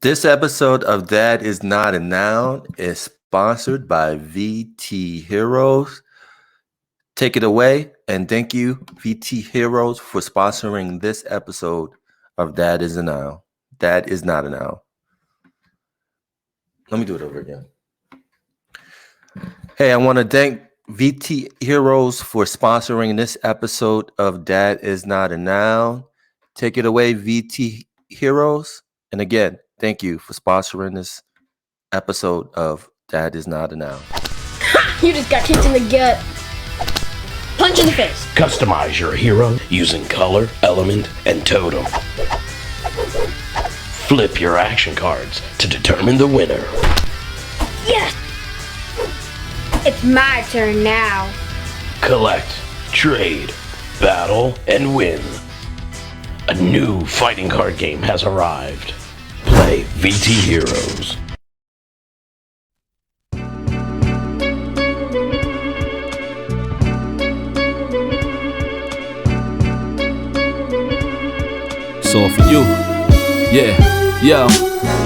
This episode of That Is Not a Noun is sponsored by VT Heroes. Take it away, and thank you, VT Heroes, for sponsoring this episode of That Is a Noun. That is not a noun. Let me do it over again. Hey, I want to thank VT Heroes for sponsoring this episode of That Is Not a Noun. Take it away, VT Heroes. And again, thank you for sponsoring this episode of That Is Not a Noun. You just got kicked in the gut. Punch in the face. Customize your hero using color, element, and totem. Flip your action cards to determine the winner. Yes! It's my turn now. Collect, trade, battle, and win. A new fighting card game has arrived. Play VT Heroes. It's all for you. Yeah, yo.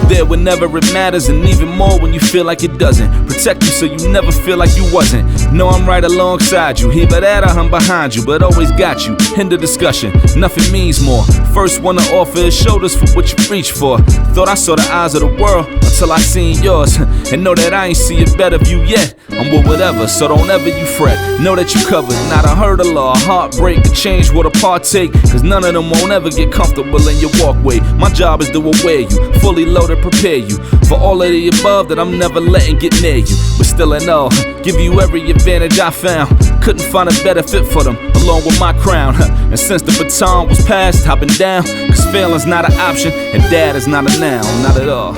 There whenever it matters, and even more when you feel like it doesn't. Protect you so you never feel like you wasn't. Know I'm right alongside you. Either that or I'm behind you, but always got you. End of discussion, nothing means more. First one to offer is shoulders for what you reach for. Thought I saw the eyes of the world until I seen yours. And know that I ain't see a better view yet. I'm with whatever, so don't ever you fret. Know that you covered, not a hurdle or a heartbreak. A change what a partake, cause none of them won't ever get comfortable in your walkway. My job is to aware you, fully loaded, prepare you for all of the above that I'm never letting get near you. But still in all, give you every advantage I found. Couldn't find a better fit for them, along with my crown. And since the baton was passed, I've been down. Cause failing's not an option, and dad is not a noun, not at all.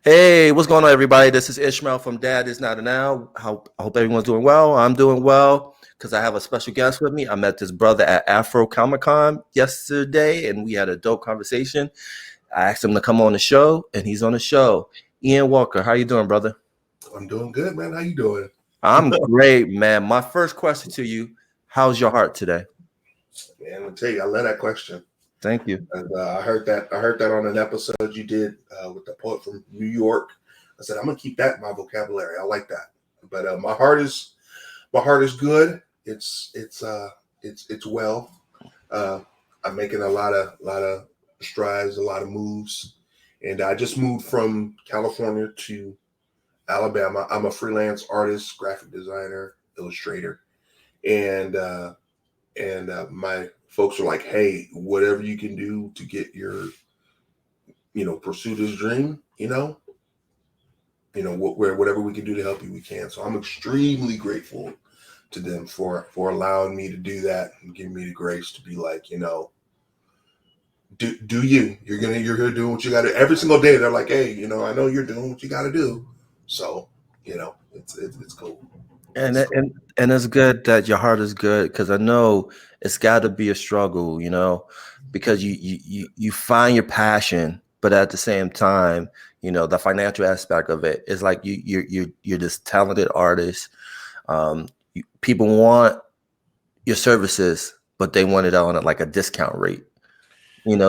Hey, what's going on, everybody? This is Ishmael from Dad Is Not a Noun. I hope everyone's doing well. I'm doing well because I have a special guest with me. I met this brother at Afro Comic Con yesterday, and we had a dope conversation. I asked him to come on the show, and he's on the show. Ian Walker, how you doing, brother? I'm doing good, man. How you doing? I'm great, man. My first question to you, how's your heart today? Man, I'm gonna tell you, I love that question. Thank you. And I heard that on an episode you did with the poet from New York. I said I'm gonna keep that in my vocabulary. I like that. But my heart is good. It's well. I'm making a lot of strides, a lot of moves, and I just moved from California to Alabama. I'm a freelance artist, graphic designer, illustrator, and my folks are like, hey, whatever you can do to get your, pursue this dream, whatever we can do to help you, we can. So I'm extremely grateful to them for allowing me to do that and giving me the grace to be like, do you? You're here doing what you got to. Every single day they're like, hey, I know you're doing what you got to do. So, it's cool. And it's good that your heart is good, because I know it's got to be a struggle, because you find your passion, but at the same time, the financial aspect of it is like you're this talented artist. People want your services, but they want it on like a discount rate,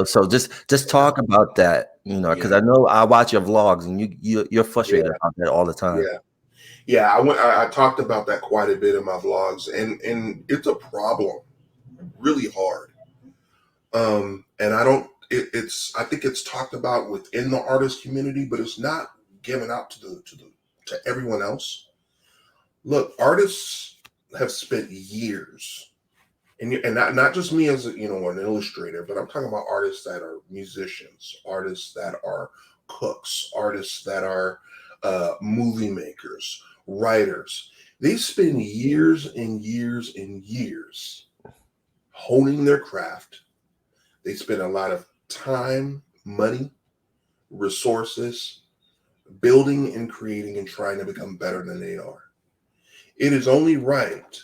So just talk about that, because I know I watch your vlogs and you're frustrated about that all the time. Yeah. Yeah, I talked about that quite a bit in my vlogs, and it's a problem, really hard. And I think it's talked about within the artist community, but it's not given out to everyone else. Look, artists have spent years, and not just me as an illustrator, but I'm talking about artists that are musicians, artists that are cooks, artists that are movie makers, writers. They spend years and years and years honing their craft. They spend a lot of time, money, resources, building and creating and trying to become better than they are. It is only right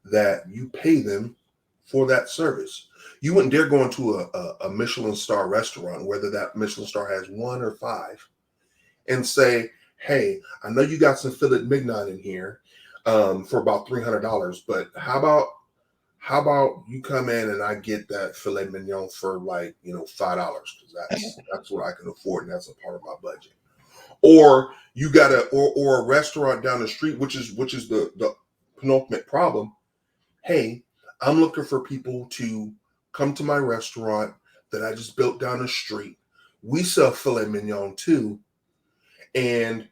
that you pay them for that service. You wouldn't dare go into a Michelin star restaurant, whether that Michelin star has 1 or 5, and say, hey, I know you got some filet mignon in here for about $300, but how about you come in and I get that filet mignon for like, $5, because that's what I can afford, and that's a part of my budget. Or you got or a restaurant down the street, which is the penultimate problem. Hey, I'm looking for people to come to my restaurant that I just built down the street. We sell filet mignon too, and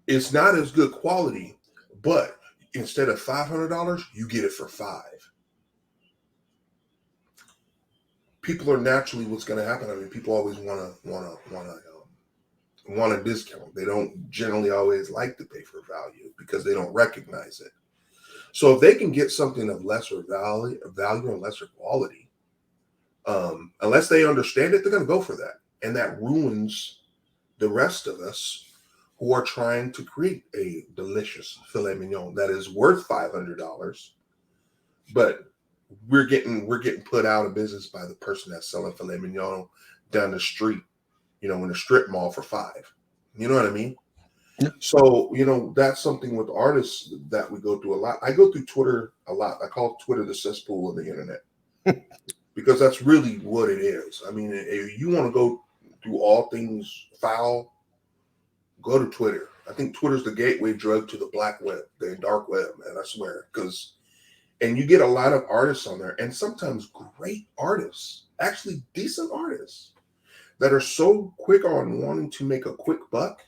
it's not as good quality, but instead of $500, you get it for $5. People are naturally what's going to happen. I mean, people always want a discount. They don't generally always like to pay for value because they don't recognize it. So if they can get something of lesser value and lesser quality, unless they understand it, they're going to go for that, and that ruins the rest of us who are trying to create a delicious filet mignon that is worth $500, but we're getting put out of business by the person that's selling filet mignon down the street, in a strip mall for $5. You know what I mean? Yeah. So, that's something with artists that we go through a lot. I go through Twitter a lot. I call Twitter the cesspool of the internet because that's really what it is. I mean, if you want to go through all things foul, go to Twitter. I think Twitter's the gateway drug to the black web, the dark web, man. I swear. And you get a lot of artists on there, and sometimes great artists, actually decent artists, that are so quick on wanting to make a quick buck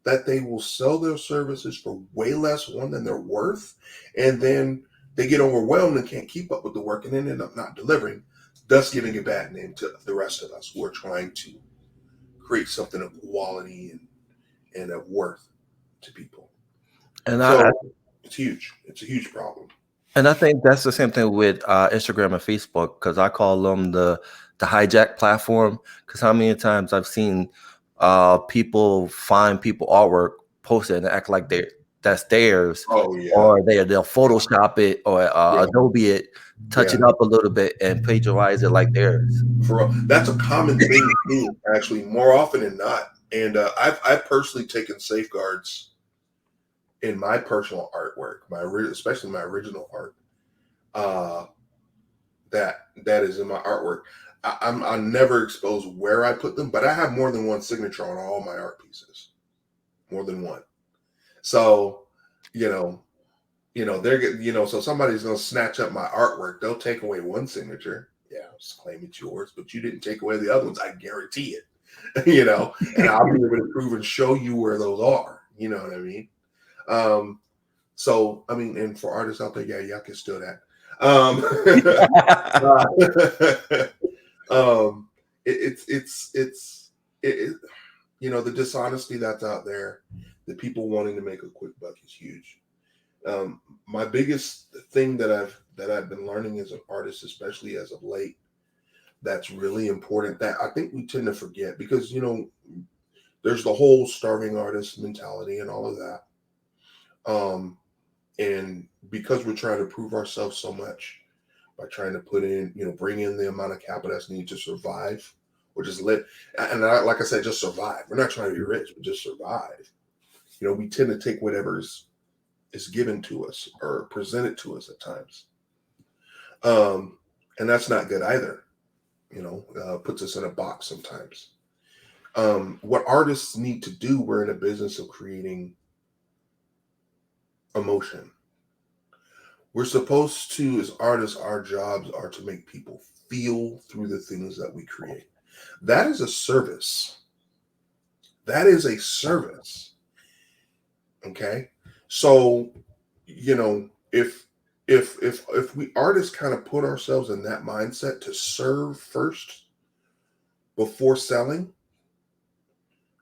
that they will sell their services for way less than they're worth, and then they get overwhelmed and can't keep up with the work and then end up not delivering, thus giving a bad name to the rest of us who are trying to create something of quality and of worth to people. And it's huge. It's a huge problem. And I think that's the same thing with Instagram and Facebook, because I call them the hijack platform. Because how many times I've seen people find people artwork, post it, and act like that's theirs. Oh yeah. Or they'll Photoshop it or Adobe it, touch it up a little bit, and plagiarize it like theirs. That's a common thing too, actually, more often than not. And I've personally taken safeguards in my personal artwork, especially my original art, that is in my artwork. I never expose where I put them, but I have more than one signature on all my art pieces, more than one. So, so somebody's going to snatch up my artwork. They'll take away one signature. Yeah, just claim it's yours, but you didn't take away the other ones. I guarantee it, and I'll be able to prove and show you where those are. You know what I mean? So, I mean, and for artists out there, yeah, y'all can steal that. The dishonesty that's out there, the people wanting to make a quick buck is huge. My biggest thing that I've been learning as an artist, especially as of late, that's really important, that I think we tend to forget, because there's the whole starving artist mentality and all of that. And because we're trying to prove ourselves so much by trying to bring in the amount of capital that's needed to survive, or just live. And like I said, just survive. We're not trying to be rich, but just survive. We tend to take whatever is given to us or presented to us at times. And that's not good either. Puts us in a box sometimes. What artists need to do, we're in a business of creating emotion. We're supposed to, as artists, our jobs are to make people feel through the things that we create. That is a service. That is a service. Okay? So, if we artists kind of put ourselves in that mindset to serve first before selling,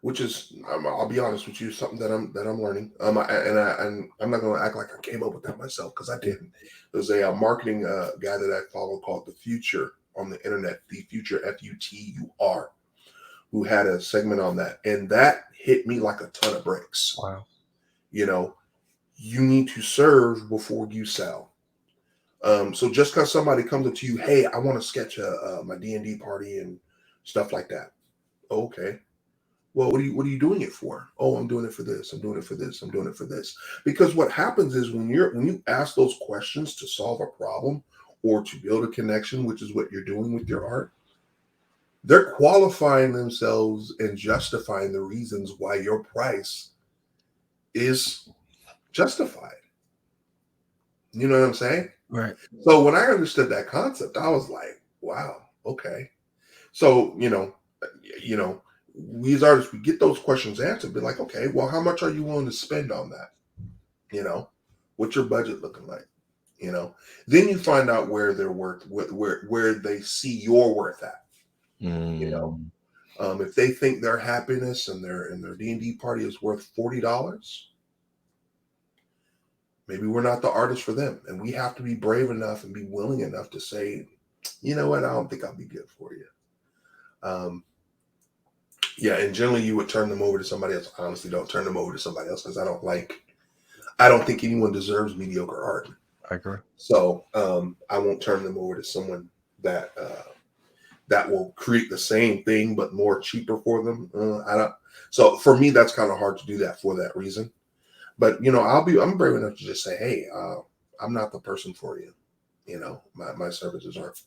which is, I'll be honest with you, something that I'm learning. And I'm not going to act like I came up with that myself, because I didn't. There's a marketing guy that I follow called The Future on the internet, The Future, FUTUR, who had a segment on that, and that hit me like a ton of bricks. Wow. You need to serve before you sell. So just because somebody comes up to you, hey, I want to sketch my D&D party and stuff like that. Okay. Well, what are you doing it for? Oh, I'm doing it for this. I'm doing it for this. I'm doing it for this. Because what happens is when you ask those questions to solve a problem or to build a connection, which is what you're doing with your art, they're qualifying themselves and justifying the reasons why your price is justified. You know what I'm saying? Right. So when I understood that concept, I was like, wow, okay. So, we as artists, we get those questions answered, be like, okay, well, how much are you willing to spend on that? What's your budget looking like? Then you find out where they're worth, where they see your worth at. If they think their happiness and their D&D party is worth $40, maybe we're not the artist for them, and we have to be brave enough and be willing enough to say, you know what, I don't think I'll be good for you. And generally you would turn them over to somebody else. I honestly don't turn them over to somebody else because I don't think anyone deserves mediocre art. I agree. So I won't turn them over to someone that will create the same thing but more cheaper for them. So for me, that's kind of hard to do that for that reason. But I'm brave enough to just say, hey, I'm not the person for you. My services aren't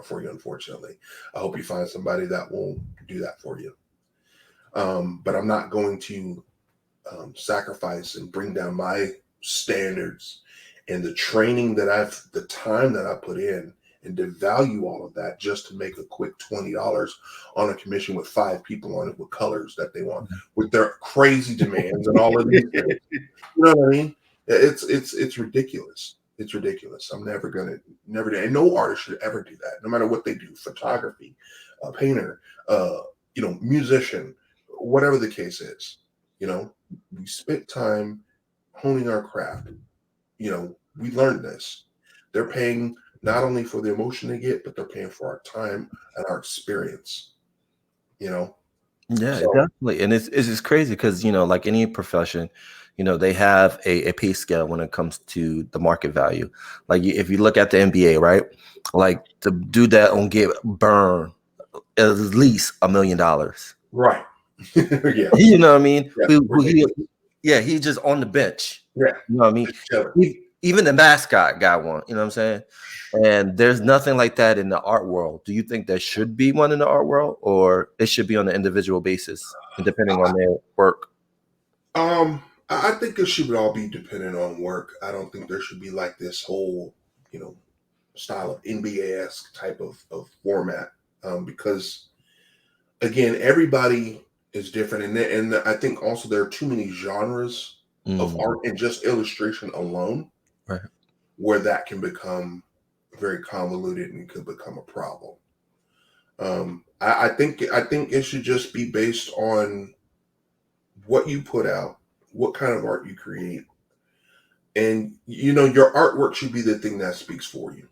for you, unfortunately. I hope you find somebody that will do that for you. But I'm not going to sacrifice and bring down my standards and the training the time that I put in, and to value all of that just to make a quick $20 on a commission with 5 people on it with colors that they want, with their crazy demands and all of these things. You know what I mean? It's ridiculous. It's ridiculous. I'm never and no artist should ever do that, no matter what they do. Photography, painter, musician, whatever the case is. We spent time honing our craft. We learned this. They're paying not only for the emotion they get, but they're paying for our time and our experience. Yeah, definitely. And it's just crazy because, like any profession, they have a pay scale when it comes to the market value. Like if you look at the NBA, right? Like the dude that won't get burned at least $1 million. Right. Yeah. You know what I mean? Yeah. He's just on the bench. Yeah. You know what I mean? Even the mascot got one, you know what I'm saying? And there's nothing like that in the art world. Do you think there should be one in the art world, or it should be on an individual basis, depending on their work? I think it should all be dependent on work. I don't think there should be like this whole, style of NBA-esque type of format, because again, everybody is different, and I think also there are too many genres of art and just illustration alone, right, where that can become very convoluted and could become a problem. I think it should just be based on what you put out, what kind of art you create, and your artwork should be the thing that speaks for you.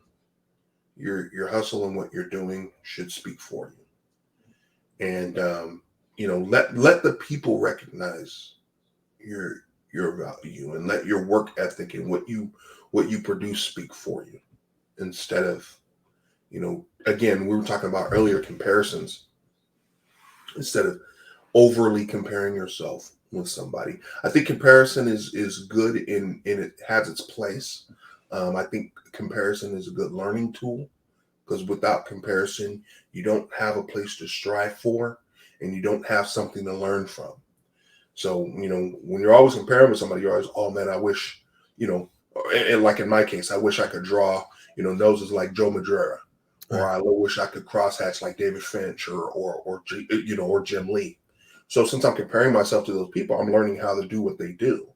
Your hustle and what you're doing should speak for you, and let the people recognize your value, and let your work ethic and what you produce speak for you, instead of again, we were talking about earlier, comparisons. Instead of overly comparing yourself with somebody, I think comparison is good in it has its place. I think comparison is a good learning tool, because without comparison, you don't have a place to strive for, and you don't have something to learn from. So, when you're always comparing with somebody, you're always, oh man, I wish, and like in my case, I wish I could draw, noses like Joe Madureira, or I wish I could crosshatch like David Finch or Jim Lee. So since I'm comparing myself to those people, I'm learning how to do what they do,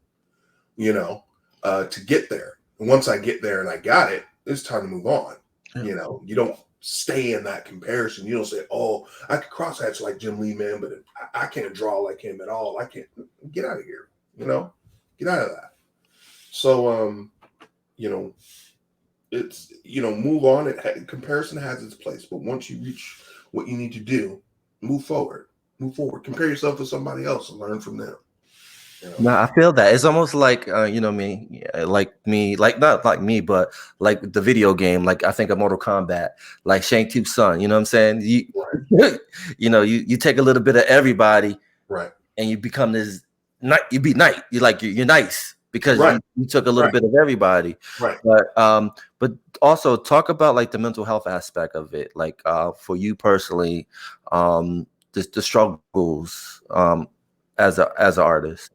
to get there. And once I get there and I got it, it's time to move on. Yeah. You don't stay in that comparison. You don't say, oh, I could crosshatch like Jim Lee, man, but I can't draw like him at all. I can't. Get out of here, get out of that. So, it's, move on. Comparison has its place, but once you reach what you need to do, move forward. Compare yourself to somebody else and learn from them. No, I feel that. It's almost like not like me, but like the video game. Like I think of Mortal Kombat, like Shang Tsung's son. You know what I'm saying? You take a little bit of everybody, Right. and you become this you be nice. You're nice because Right. you took a little bit of everybody. Right. But also talk about like the mental health aspect of it, like for you personally, the struggles as an artist.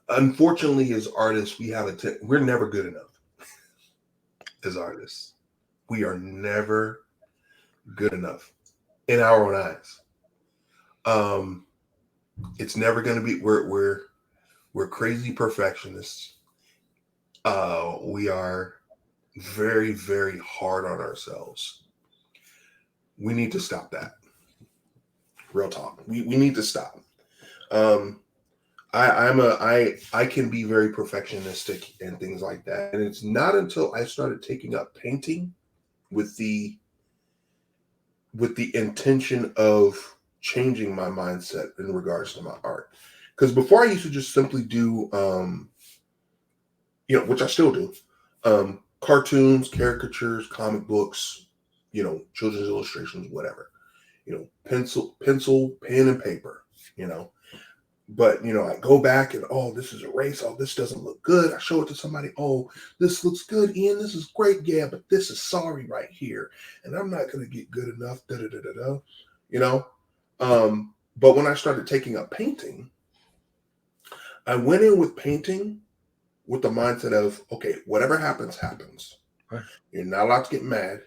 Unfortunately, as artists, we're never good enough. As artists, we are never good enough in our own eyes. It's never going to be. We're crazy perfectionists. We are very, very hard on ourselves. We need to stop that. Real talk. We need to stop. I can be very perfectionistic and things like that. And it's not until I started taking up painting with the intention of changing my mindset in regards to my art. Because before I used to just simply do which I still do, cartoons, caricatures, comic books, children's illustrations, whatever, pencil, pen and paper, but I go back and, oh, this is erased. Oh, this doesn't look good. I show it to somebody. Oh, this looks good, Ian. This is great. Yeah, but this is sorry right here. And I'm not going to get good enough. But when I started taking up painting, I went in with painting with the mindset of, okay, whatever happens, happens. Right. You're not allowed to get mad.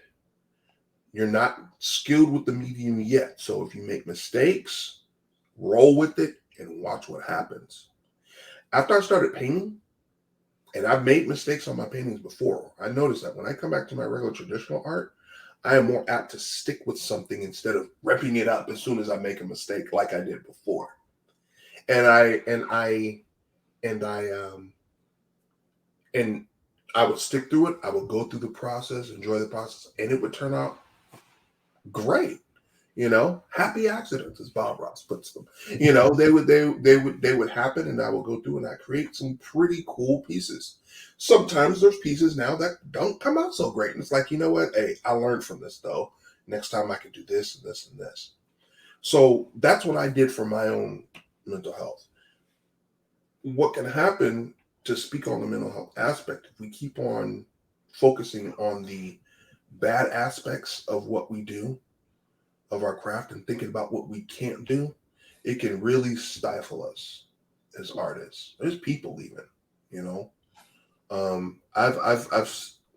You're not skilled with the medium yet. So if you make mistakes, roll with it and watch what happens. After I started painting, and I've made mistakes on my paintings before, I noticed that when I come back to my regular traditional art, I am more apt to stick with something instead of repping it up as soon as I make a mistake like I did before. And I would stick through it. I would go through the process, enjoy the process, and it would turn out great. Happy accidents, as Bob Ross puts them. They would happen, and I would go through and I create some pretty cool pieces. Sometimes there's pieces now that don't come out so great, and it's like, you know what? Hey, I learned from this though. Next time I can do this and this and this. So that's what I did for my own mental health. What can happen, to speak on the mental health aspect, if we keep on focusing on the bad aspects of what we do, of our craft, and thinking about what we can't do, it can really stifle us as artists. There's people even, I've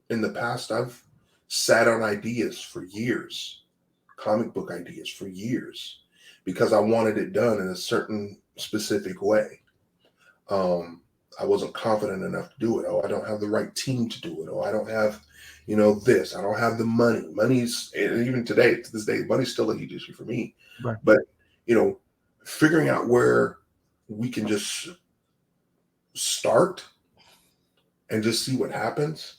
in the past, I've sat on ideas for years, comic book ideas for years, because I wanted it done in a certain specific way. I wasn't confident enough to do it. Oh, I don't have the right team to do it. Oh, I don't have, this. I don't have the money. Money's, and even today, to this day, money's still a huge issue for me. Right. But, figuring out where we can just start and just see what happens,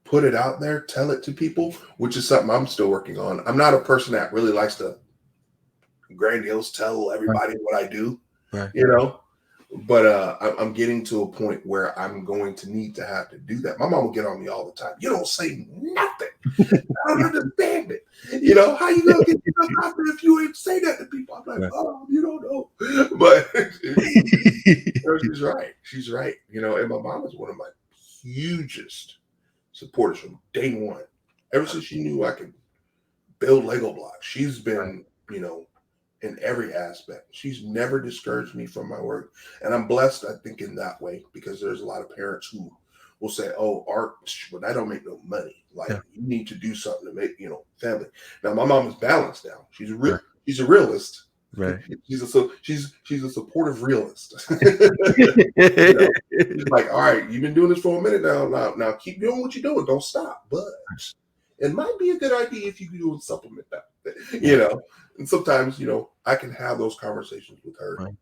put it out there, tell it to people, which is something I'm still working on. I'm not a person that really likes to grandiose tell everybody what I do, Right. But I'm getting to a point where I'm going to need to have to do that. My mom will get on me all the time. You don't say nothing. I don't understand it. How you gonna get yourself out there if you ain't say that to people? I'm like, Right. oh, you don't know. But she's right. She's right. And my mom is one of my hugest supporters from day one. Ever since she knew I could build Lego blocks, she's been, in every aspect. She's never discouraged me from my work. And I'm blessed, I think, in that way, because there's a lot of parents who will say, oh, art, but that don't make no money. Like, you need to do something to make, family. Now, my mom is balanced now. She's a realist. Right. She's a supportive realist. She's like, all right, you've been doing this for a minute now. Now keep doing what you're doing. Don't stop. But it might be a good idea if you can do a supplement that. And sometimes, I can have those conversations with her, right.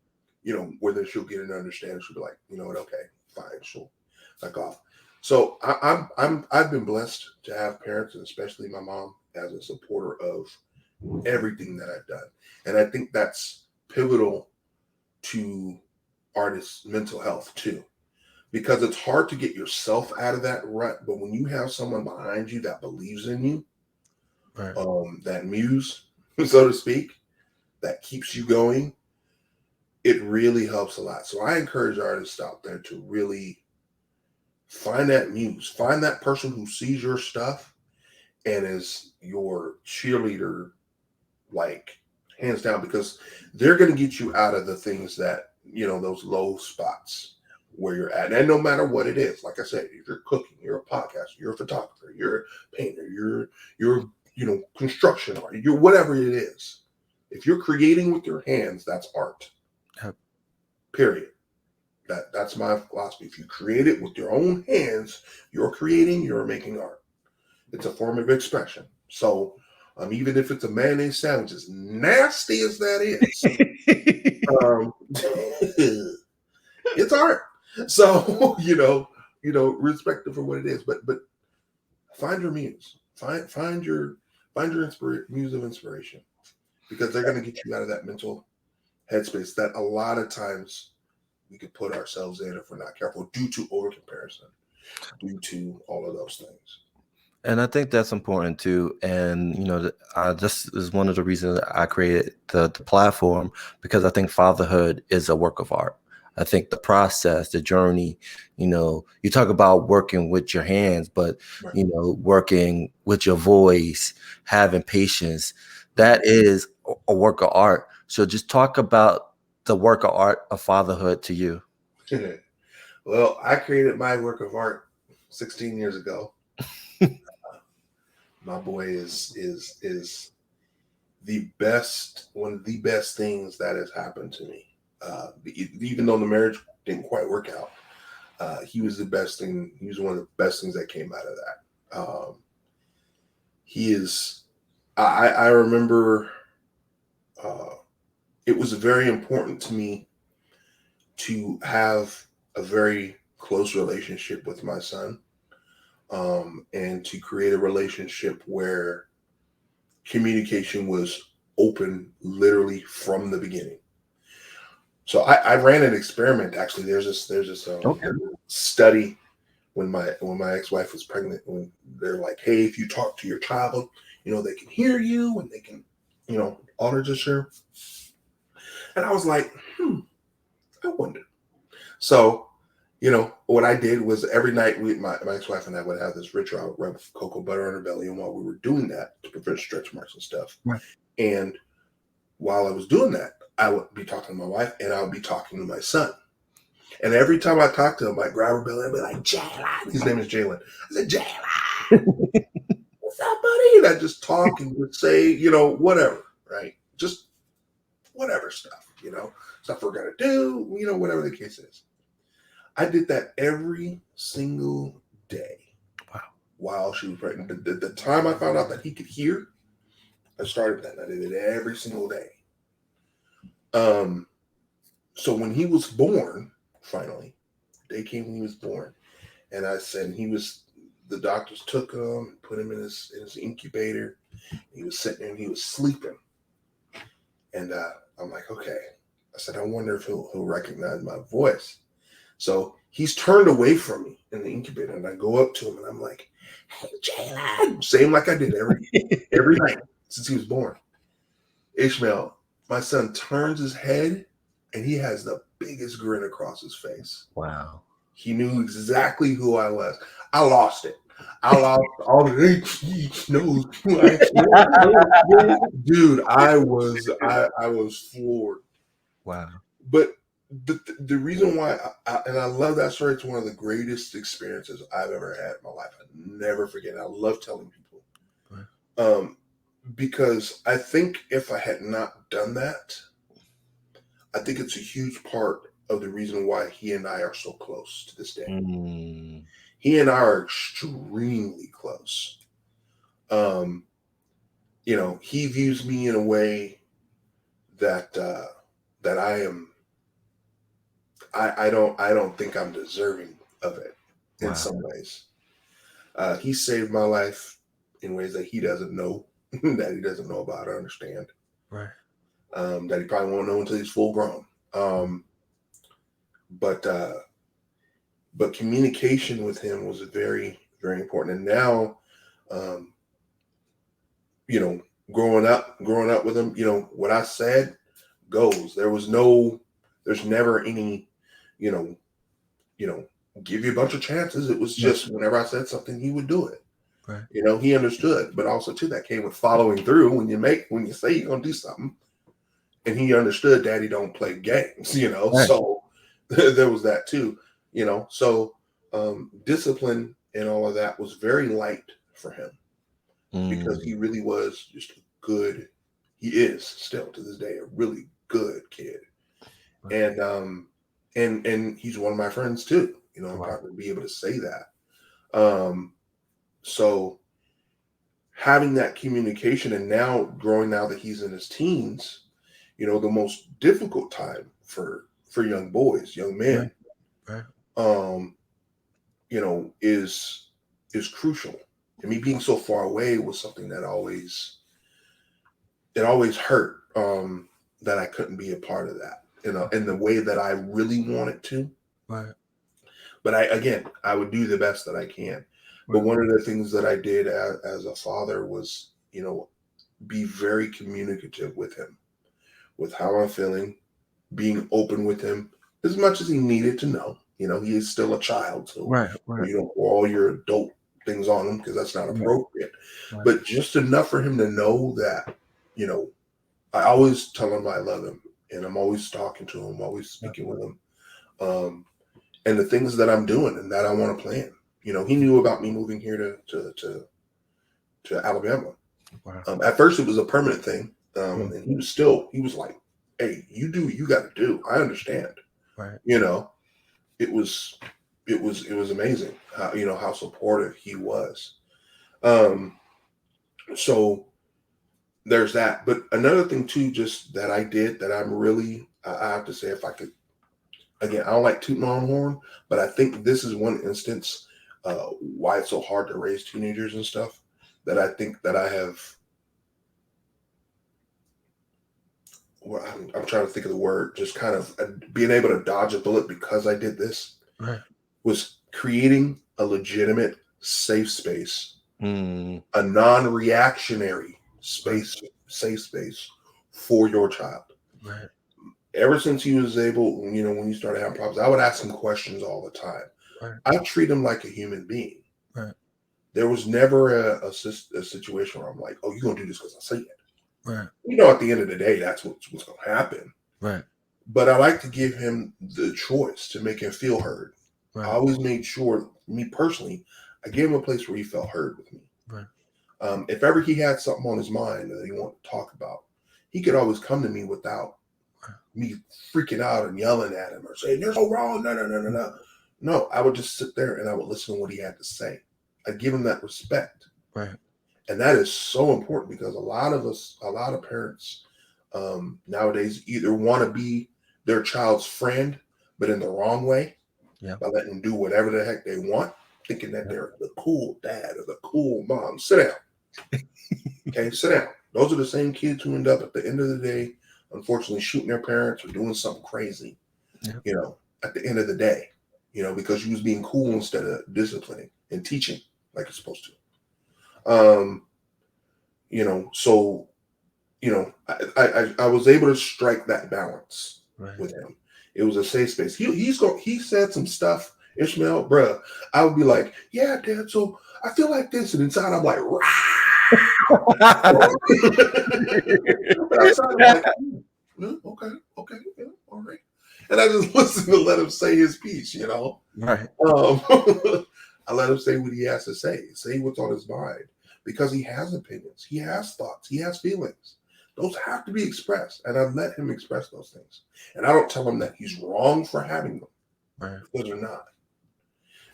Whether she'll get an understanding. She'll be like, you know what? Okay, fine. She'll back off. So I've been blessed to have parents, and especially my mom, as a supporter of everything that I've done. And I think that's pivotal to artists' mental health too, because it's hard to get yourself out of that rut. But when you have someone behind you that believes in you, Right. That muse, so to speak, that keeps you going, it really helps a lot. So I encourage artists out there to really find that muse, find that person who sees your stuff and is your cheerleader, like hands down, because they're going to get you out of the things that, those low spots where you're at. And no matter what it is, like I said, if you're cooking, you're a podcaster, you're a photographer, you're a painter, you're construction art, you're whatever it is. If you're creating with your hands, that's art. Yep. Period. That's my philosophy. If you create it with your own hands, you're creating, you're making art. It's a form of expression. So even if it's a mayonnaise sandwich, as nasty as that is, it's art. So, respect it for what it is. But find your muse. Find your muse of inspiration, because they're going to get you out of that mental headspace that a lot of times we could put ourselves in if we're not careful, due to over comparison, due to all of those things. And I think that's important too. And, this is one of the reasons I created the platform, because I think fatherhood is a work of art. I think the process, the journey, you talk about working with your hands, but, Right. Working with your voice, having patience, that is a work of art. So just talk about the work of art of fatherhood to you. Well, I created my work of art 16 years ago. My boy is the best, one of the best things that has happened to me. Even though the marriage didn't quite work out, he was the best thing. He was one of the best things that came out of that. He is. I remember. It was very important to me to have a very close relationship with my son, and to create a relationship where communication was open, literally from the beginning. So I ran an experiment. Actually, there's this study when my ex-wife was pregnant, when they're like, hey, if you talk to your child, they can hear you and they can, honor gesture. And I was like, I wonder. So, what I did was every night my ex-wife and I would have this ritual. I would rub cocoa butter on her belly, and while we were doing that, to prevent stretch marks and stuff. Right. And while I was doing that, I would be talking to my wife and I would be talking to my son. And every time I talked to him, I'd grab her belly and I'd be like, Jalen. His name is Jalen. I said, Jalen, what's up, buddy? And I'd just talk and would say, whatever, right? Just whatever stuff, stuff we're going to do, whatever the case is. I did that every single day. Wow. While she was pregnant. The time I found out that he could hear, I started that. I did it every single day. So when he was born, finally, the day came when he was born, and I said the doctors took him, put him in his incubator. He was sitting there and he was sleeping. And I'm like, okay. I said, I wonder if he'll recognize my voice. So he's turned away from me in the incubator, and I go up to him and I'm like, hey, Jalen. Same like I did every night since he was born. Ishmael, my son, turns his head and he has the biggest grin across his face. Wow. He knew exactly who I was. I lost it. I lost all the knows who I am. Dude, I was floored. Wow. But the reason why, I love that story, it's one of the greatest experiences I've ever had in my life. I never forget it. I love telling people. Right. Because I think if I had not done that, I think it's a huge part of the reason why he and I are so close to this day. Mm. He and I are extremely close. He views me in a way that I am. I don't think I'm deserving of it in some ways. He saved my life in ways that he doesn't know, that he doesn't know about or understand. Right. That he probably won't know until he's full grown. But communication with him was very, very important. And now, growing up with him, what I said goes. There's never any, you know, give you a bunch of chances. It was just whenever I said something, he would do it. Right. He understood, but also too that came with following through. When you say you're gonna do something, and he understood, Daddy don't play games, Right. So there was that too, So discipline and all of that was very light for him because he really was just he is still to this day a really good kid. Right. And he's one of my friends too. I'm proud to be able to say that. So having that communication, and now that he's in his teens, the most difficult time for young boys, young men, Right. is crucial. And me being so far away was something that always hurt, that I couldn't be a part of that, in the way that I really wanted to. Right. But I would do the best that I can. But one of the things that I did as a father was, be very communicative with him, with how I'm feeling, being open with him as much as he needed to know. He is still a child, so you don't pour all your adult things on him because that's not appropriate. Right. But just enough for him to know that, I always tell him I love him, and I'm always talking to him, always speaking with him, and the things that I'm doing and that I want to plan. He knew about me moving here to Alabama. Wow. At first, it was a permanent thing, and he was like, "Hey, you do what you got to do. I understand." Right. It was amazing how supportive he was. So there's that. But another thing too, just that I did that I have to say, if I could, again, I don't like tooting my own horn, but I think this is one instance why it's so hard to raise teenagers and stuff, that I think that I have. Well, I'm trying to think of the word. Just kind of being able to dodge a bullet because I did this. Right. Was creating a legitimate safe space, Mm. a non-reactionary space, safe space for your child. Right. Ever since he was able, when you started having problems, I would ask him questions all the time. Right. I treat him like a human being. Right. There was never a situation where I'm like, "Oh, you're gonna do this because I say it." Right. At the end of the day, that's what's gonna happen. Right. But I like to give him the choice to make him feel heard. Right. I always made sure, me personally, I gave him a place where he felt heard with me. Right. If ever he had something on his mind that he wanted to talk about, he could always come to me without me freaking out and yelling at him or saying, "You're so wrong." No. No, I would just sit there and I would listen to what he had to say. I'd give him that respect. Right. And that is so important because a lot of parents nowadays either want to be their child's friend, but in the wrong way, by letting them do whatever the heck they want, thinking that they're the cool dad or the cool mom. Sit down. Okay, sit down. Those are the same kids who end up at the end of the day, unfortunately, shooting their parents or doing something crazy, at the end of the day, because you was being cool instead of disciplining and teaching like you're supposed to. So, I was able to strike that balance with him. It was a safe space. He said some stuff, Ishmael, bruh. I would be like, "Yeah, Dad, so I feel like this," and inside I'm like, but outside I'm like, okay, yeah, all right. And I just listen to let him say his piece, Right. I let him say what he has to say what's on his mind, because he has opinions, he has thoughts, he has feelings. Those have to be expressed, and I let him express those things. And I don't tell him that he's wrong for having them, because they're not.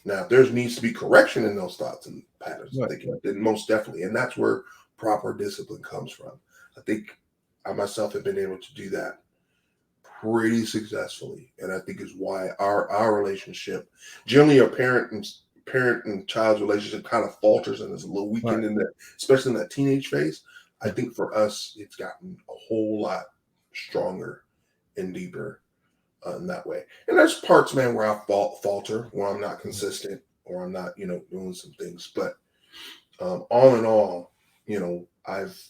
Now, if there needs to be correction in those thoughts and patterns, then most definitely, and that's where proper discipline comes from. I think I myself have been able to do that pretty successfully, and I think is why our relationship, generally a parent and child's relationship, kind of falters and is a little weakened in that, especially in that teenage phase. I think for us, it's gotten a whole lot stronger and deeper in that way. And there's parts, man, where I falter, where I'm not consistent, or I'm not, doing some things. But all in all, I've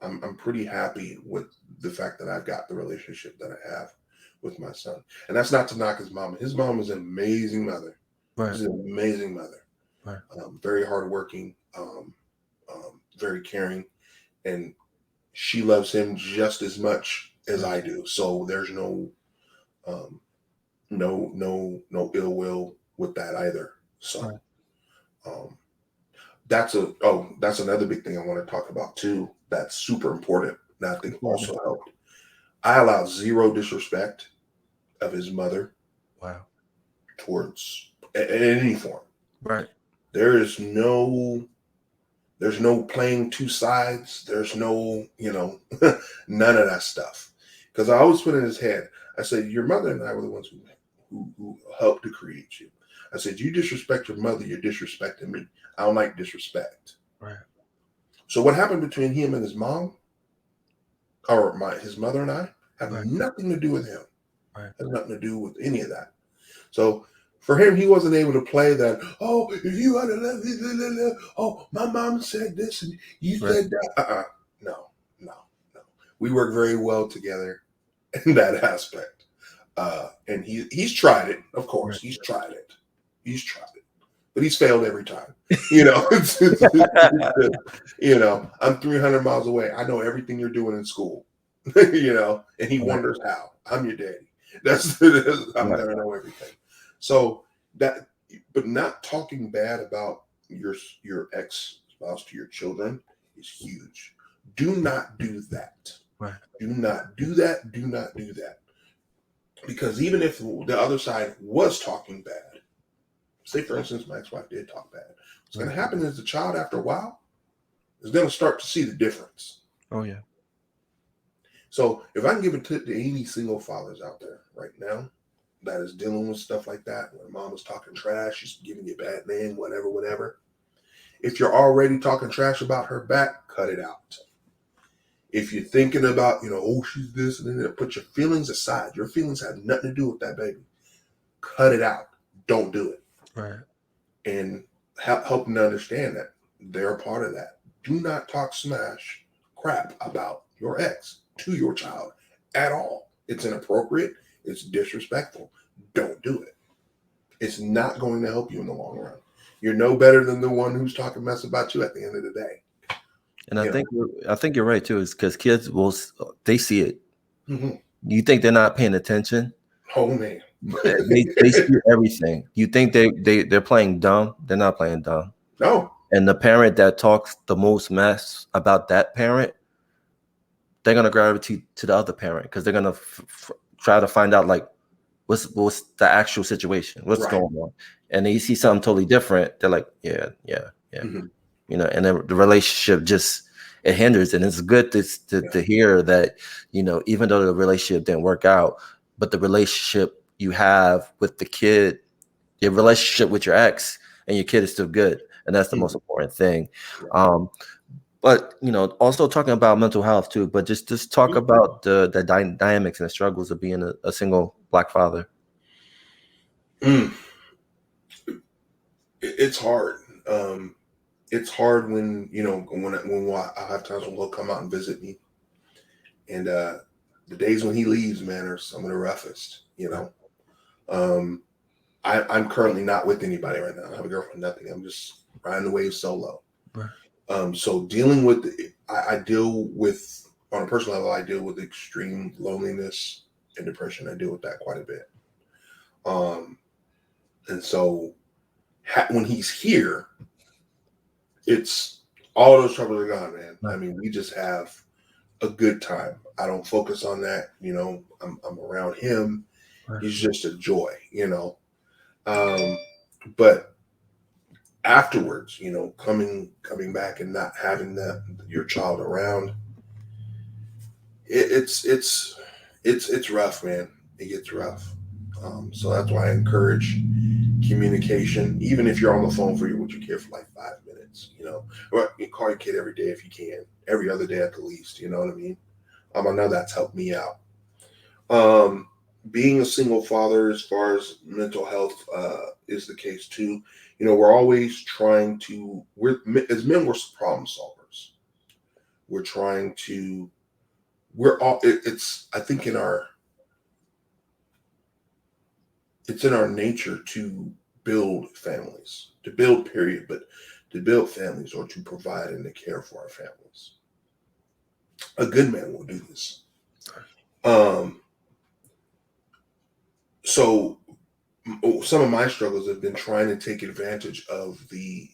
I'm pretty happy with the fact that I've got the relationship that I have with my son. And that's not to knock his mom. His mom is an amazing mother. Right. She's an amazing mother. Right. Very hardworking, very caring, and she loves him just as much as I do. So there's no ill will with that either. So Right. that's another big thing I want to talk about too. That's super important. That I think also helped. I allowed zero disrespect of his mother. Wow. Towards in any form. Right. There's no playing two sides. There's no, none of that stuff. Because I always put in his head, I said, your mother and I were the ones who helped to create you. I said, you disrespect your mother, you're disrespecting me. I don't like disrespect. Right. So what happened between him and his mom, or his mother and I, have Right. nothing to do with him. Right. Has nothing to do with any of that. So for him, he wasn't able to play that. Oh, if you had to love, oh, my mom said this and you said that. No. We work very well together in that aspect. And he's tried it, of course. Right. He's tried it, but he's failed every time. I'm 300 miles away. I know everything you're doing in school. And he wonders how. I'm your daddy. I'm gonna know everything. So that, but not talking bad about your ex-spouse to your children is huge. Do not do that. Right. Do not do that. Do not do that. Because even if the other side was talking bad, say for instance, my ex-wife did talk bad, what's going to happen is the child after a while is going to start to see the difference. Oh yeah. So if I can give a tip to any single fathers out there right now that is dealing with stuff like that, when mom was talking trash, she's giving you a bad name, whatever. If you're already talking trash about her back, cut it out. If you're thinking about, oh, she's this, and then put your feelings aside. Your feelings have nothing to do with that baby. Cut it out. Don't do it. Right. And help them to understand that they're a part of that. Do not talk smash crap about your ex to your child at all. It's inappropriate. It's disrespectful. Don't do it. It's not going to help you in the long run. You're no better than the one who's talking mess about you at the end of the day. And I think you're right too. Is because kids they see it. Mm-hmm. You think they're not paying attention? Oh man, they see everything. You think they're playing dumb? They're not playing dumb. No. And the parent that talks the most mess about that parent, they're gonna gravitate to the other parent because they're gonna try to find out like what's the actual situation, what's going on, and they see something totally different. They're like, yeah. Mm-hmm. And then the relationship it hinders. And it's good to hear that, even though the relationship didn't work out, but the relationship you have with the kid, your relationship with your ex and your kid is still good. And that's the most important thing. But, also talking about mental health too, but just talk about the dynamics and the struggles of being a single Black father. It's hard. It's hard when I have times when he'll come out and visit me, and the days when he leaves, man, are some of the roughest. I'm currently not with anybody right now. I have a girlfriend, nothing. I'm just riding the wave solo. Right. So dealing with I deal with, on a personal level, I deal with extreme loneliness and depression. I deal with that quite a bit. And so when he's here, it's all those troubles are gone, man. I mean, we just have a good time. I don't focus on that. I'm around him. Right. He's just a joy, but afterwards, coming back and not having your child around, it's rough, man. It gets rough. So that's why I encourage communication, even if you're on the phone with your kid for like 5 minutes, or you call your kid every day if you can, every other day at the least, you know what I mean? I know that's helped me out. Being a single father, as far as mental health is the case too, we're always as men, we're problem solvers. We're trying to, we're all, it's, I think it's in our nature to build families, to build period, but to build families or to provide and to care for our families. A good man will do this. So some of my struggles have been trying to take advantage of the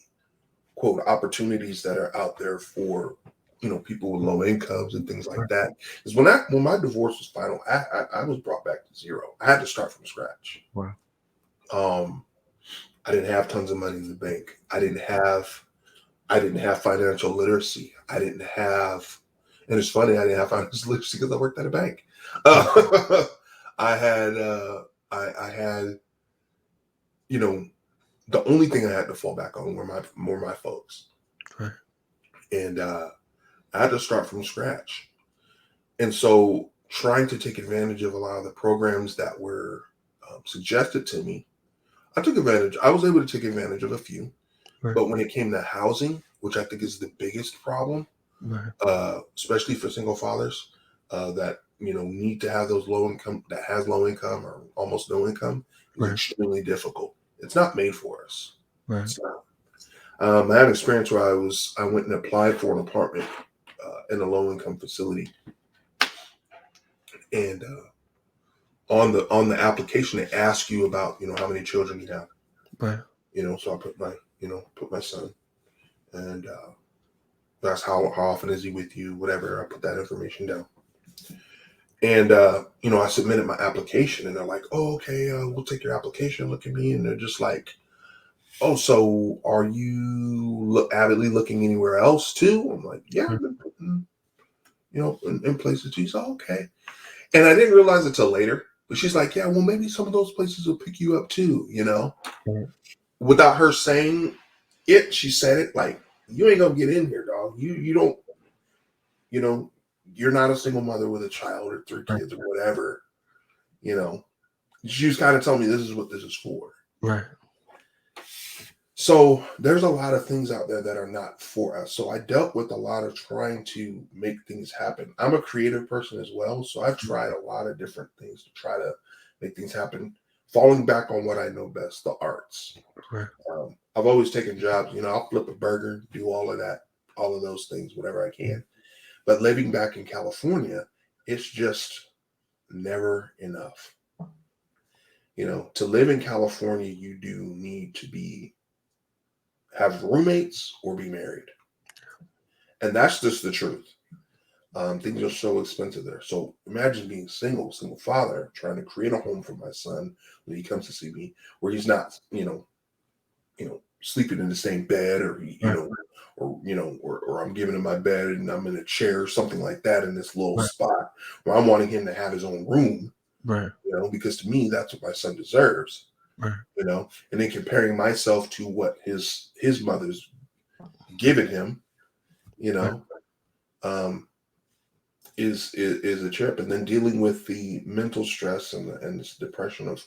quote opportunities that are out there for, you know, people with low incomes and things like that. Because when my divorce was final, I was brought back to zero. I had to start from scratch. Wow. I didn't have tons of money in the bank. I didn't have financial literacy. And it's funny, I didn't have financial literacy because I worked at a bank. I had, you know, the only thing I had to fall back on were my folks. Right. And I had to start from scratch. And so trying to take advantage of a lot of the programs that were suggested to me, I was able to take advantage of a few. Right. But when it came to housing, which I think is the biggest problem, Right. Especially for single fathers that, you know, need to have those low income or almost no income, is Right. extremely difficult. It's not made for us. Right. It's not. I had an experience where I went and applied for an apartment in a low income facility, and on the application they ask you about, you know, how many children you have. Right. You know, so I put my son, and that's how often is he with you, whatever. I put that information down. And, you know, I submitted my application and they're like, oh, okay, we'll take your application. Look at me. And they're just like, oh, so are you avidly looking anywhere else too? I'm like, yeah, I've been putting, you know, in places too. So, okay. And I didn't realize it till later, but she's like, yeah, well, maybe some of those places will pick you up too, you know, without her saying it. She said it like, you ain't gonna get in here, dog. You don't, you know, you're not a single mother with a child or 3 kids or whatever, you know. She was kind of telling me this is what this is for. Right. So there's a lot of things out there that are not for us. So I dealt with a lot of trying to make things happen. I'm a creative person as well. So I've tried a lot of different things to try to make things happen, falling back on what I know best, the arts. Right. I've always taken jobs, you know, I'll flip a burger, do all of that, all of those things, whatever I can. But living back in California, it's just never enough. You know, to live in California, you do need to have roommates or be married. And that's just the truth. Things are so expensive there. So imagine being single father, trying to create a home for my son when he comes to see me, where he's not, you know, sleeping in the same bed, or or I'm giving him my bed and I'm in a chair or something like that in this little spot where I'm wanting him to have his own room, right? You know, because to me that's what my son deserves, right? You know, and then comparing myself to what his mother's given him, you know, is a trip, and then dealing with the mental stress and this depression of.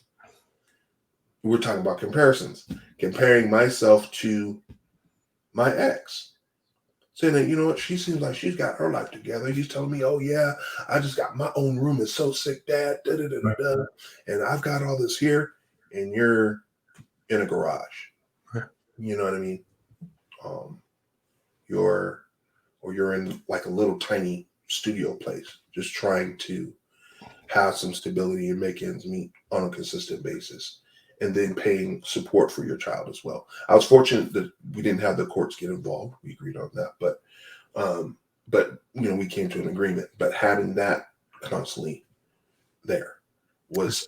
We're talking about comparisons, comparing myself to my ex, saying that, you know what, she seems like she's got her life together. He's telling me, oh yeah, I just got my own room. It's so sick, Dad. And I've got all this here, and you're in a garage. You know what I mean? You're in like a little tiny studio place, just trying to have some stability and make ends meet on a consistent basis. And then paying support for your child as well. I was fortunate that we didn't have the courts get involved. We agreed on that, but you know, we came to an agreement. But having that constantly there was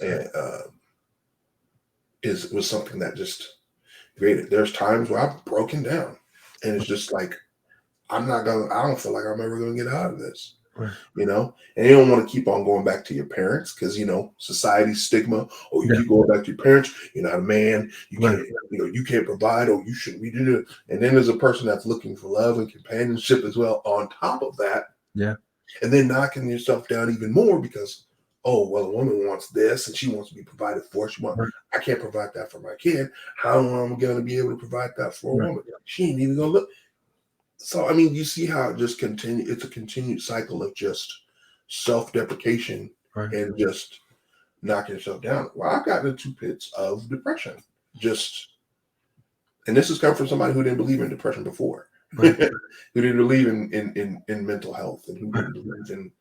something that just created. There's times where I've broken down, and it's just like I don't feel like I'm ever gonna get out of this. You know, and you don't want to keep on going back to your parents because, you know, society's stigma. Oh, you keep going back to your parents. You're not a man. You can't, you know, you can't provide. Oh, you shouldn't be doing it. And then there's a person that's looking for love and companionship as well on top of that. Yeah. And then knocking yourself down even more because, oh, well, a woman wants this and she wants to be provided for. I can't provide that for my kid. How am I going to be able to provide that for a woman? She ain't even going to look. So I mean, you see how it just continue. It's a continued cycle of just self-deprecation Right. and just knocking yourself down. Well, I've gotten into pits of depression. And this has come from somebody who didn't believe in depression before, Right. who didn't believe in mental health, and who didn't believe in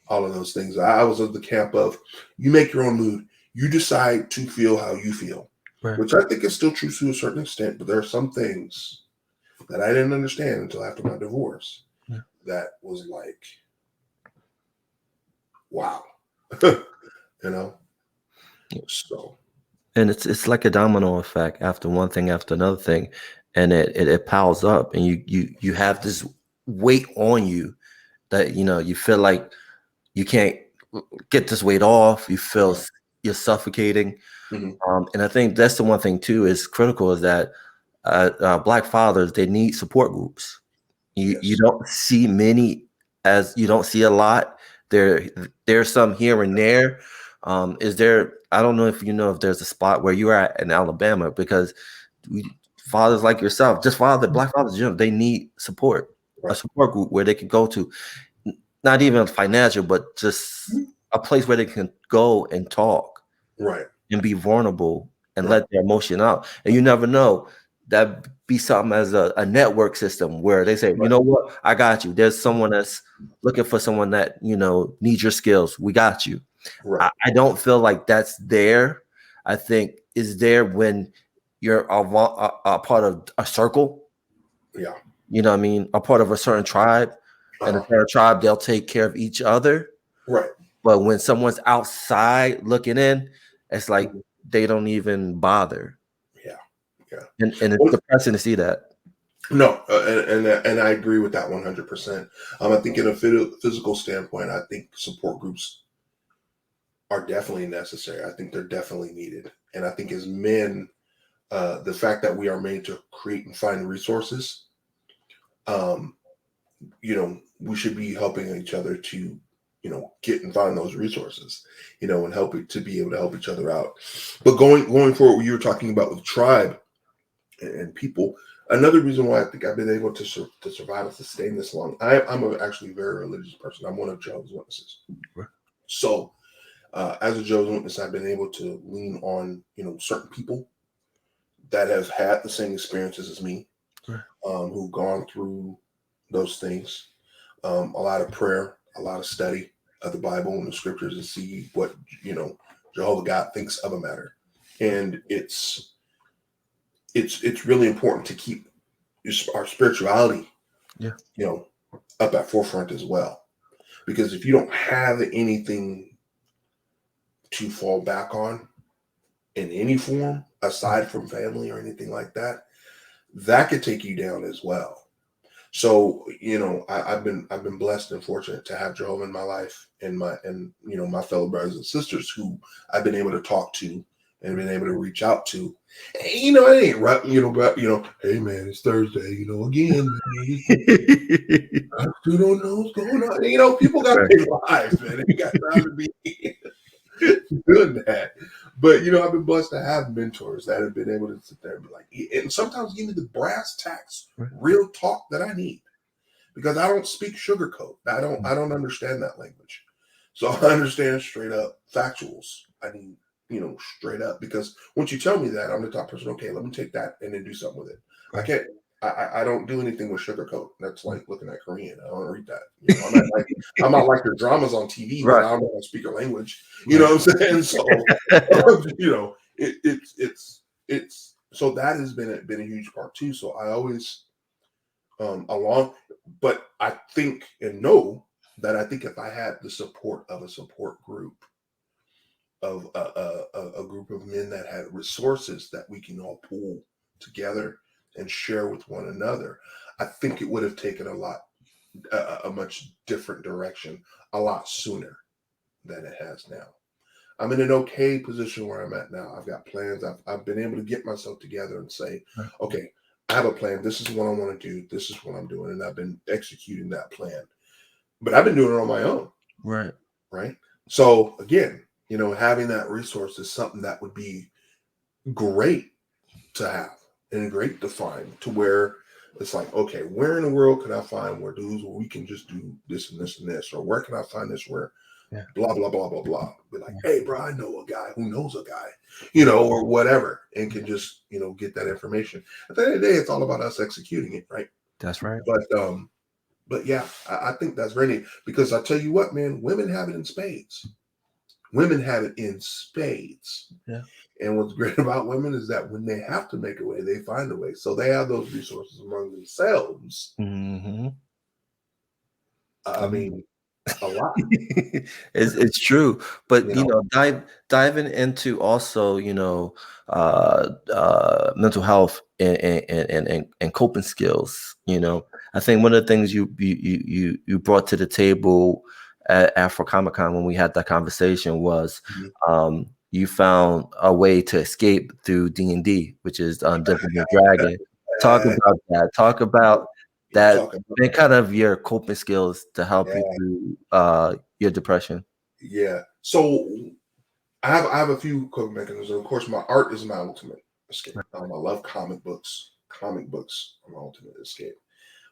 all of those things. I was of the camp of you make your own mood, you decide to feel how you feel, Right. which I think is still true to a certain extent. But there are some things that I didn't understand until after my divorce. Yeah. That was like, wow, you know. So, And it's like a domino effect after one thing after another thing, and it piles up, and you have this weight on you that you feel like you can't get this weight off. You feel you're suffocating. mhm, And I think that's the one thing too is critical is that Black fathers, they need support groups. You yes, don't see many, as you don't see a lot. There's some here and there. Is there? I don't know if if there's a spot where you are at in Alabama, because fathers like yourself, just Black fathers, they need support, a right, support group where they can go to, not even financial, but just a place where they can go and talk right, and be vulnerable and right, let their emotion out. And you never know, that be something as a network system where they say, you right, know what, I got you. There's someone that's looking for someone that, needs your skills. We got you. right, I don't feel like that's there. I think is there when you're a part of a circle, yeah, you know what I mean? A part of a certain tribe, and a certain tribe, they'll take care of each other. right. But when someone's outside looking in, it's like Mhm. they don't even bother. Yeah, yeah. And it's Well, depressing to see that. no, and I agree with that 100%. I think in a physical standpoint, I think support groups are definitely necessary. I think they're definitely needed, and I think as men, the fact that we are made to create and find resources, um, we should be helping each other to, get and find those resources, and help it to be able to help each other out. But going forward, what you were talking about with tribe and people, another reason why I think I've been able to survive and sustain this long, I'm actually a very religious person. I'm one of Jehovah's Witnesses. Right. So, as a Jehovah's Witness, I've been able to lean on, certain people that have had the same experiences as me, Right. who've gone through those things. A lot of prayer, a lot of study of the Bible and the scriptures, to see what Jehovah God thinks of a matter. And it's really important to keep our spirituality, Yeah. up at forefront as well. Because if you don't have anything to fall back on in any form, aside from family or anything like that, that could take you down as well. So, I've been blessed and fortunate to have Jehovah in my life, and my fellow brothers and sisters who I've been able to talk to and been able to reach out to. And, it ain't right, but hey man, it's Thursday, again, man. I still don't know what's going on. People got big lives, man. They ain't got time to be doing that. But I've been blessed to have mentors that have been able to sit there and be like, and sometimes give me the brass tacks, real talk that I need, because I don't speak sugarcoat. I don't understand that language. So I understand straight up factuals. I need, straight up, because once you tell me that, I'm the top person. Okay, let me take that and then do something with it. I can't. I don't do anything with sugarcoat. That's like looking at Korean. I don't read that. I'm not like the dramas on TV, but Right. I don't know how to speak a language. You know what I'm saying? So it's so that has been a huge part too. So I always but I think and know that I think if I had the support of a support group, of a group of men that had resources that we can all pull together and share with one another, I think it would have taken a much different direction a lot sooner than it has now. I'm in an okay position where I'm at now. I've got plans. I've been able to get myself together and say, okay, I have a plan. This is what I want to do. This is what I'm doing. And I've been executing that plan. But I've been doing it on my own. Right. Right. So again, having that resource is something that would be great to have and great to find, to where It's like, okay, where in the world can I find where dudes where we can just do this and this and this, or where can I find this where blah blah blah blah blah. Be like, hey, bro, I know a guy who knows a guy, or whatever, and can just get that information. At the end of the day, it's all about us executing it, right? That's right. But yeah, I think that's very neat, because I tell you what, man, women have it in spades. Women have it in spades. Yeah. And what's great about women is that when they have to make a way, they find a way. So they have those resources among themselves. Mm-hmm. I mean, a lot. It's true, but diving into also mental health and coping skills. I think one of the things you brought to the table at Afro Comic Con when we had that conversation was you found a way to escape through D&D, which is Dungeons and Dragons. Talk about that. Talk about that. And kind of your coping skills to help you through your depression. Yeah. So I have a few coping mechanisms. Of course, my art is my ultimate escape. I love comic books. Comic books are my ultimate escape.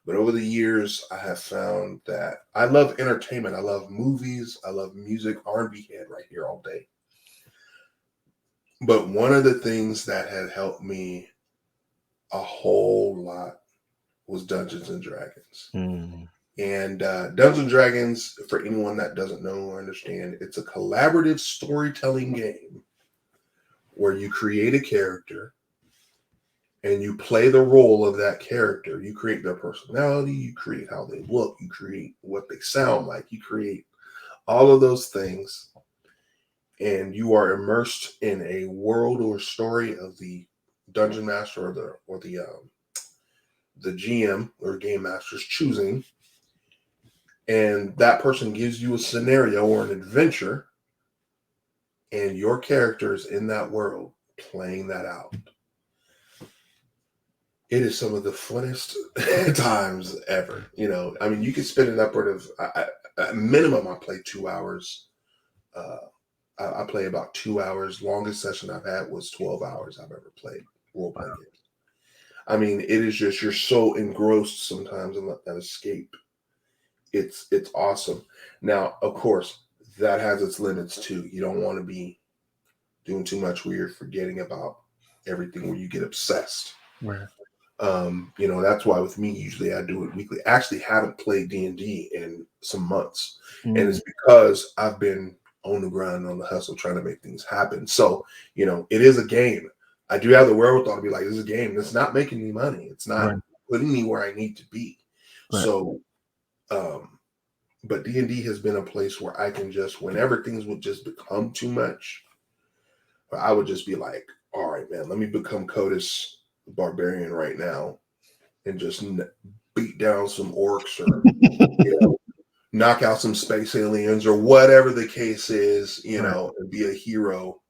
But over the years, I have found that I love entertainment. I love movies. I love music. R&B head right here all day. But one of the things that had helped me a whole lot was Dungeons and Dragons. And Dungeons and Dragons, for anyone that doesn't know or understand, it's a collaborative storytelling game where you create a character and you play the role of that character. You create their personality, you create how they look, you create what they sound like, you create all of those things, and you are immersed in a world or story of the dungeon master or the GM or game master's choosing, and that person gives you a scenario or an adventure, and your character is in that world playing that out. It is some of the funnest times ever. I mean, you can spend an upward of at minimum. I play 2 hours. I play about 2 hours. Longest session I've had was 12 hours I've ever played role playing games. I mean, it is just, you're so engrossed sometimes in that escape. It's awesome. Now, of course, that has its limits too. You don't want to be doing too much where you're forgetting about everything, where you get obsessed. Right. That's why with me, usually I do it weekly. I actually haven't played D&D in some months. And it's because I've been on the grind, on the hustle, trying to make things happen. So, it is a game. I do have the wherewithal to be like, this is a game. It's not making me money. It's not putting me where I need to be. Right. So, but D&D has been a place where I can just, whenever things would just become too much, I would just be like, all right, man, let me become Codus the Barbarian right now and just beat down some orcs or, knock out some space aliens or whatever the case is, and be a hero,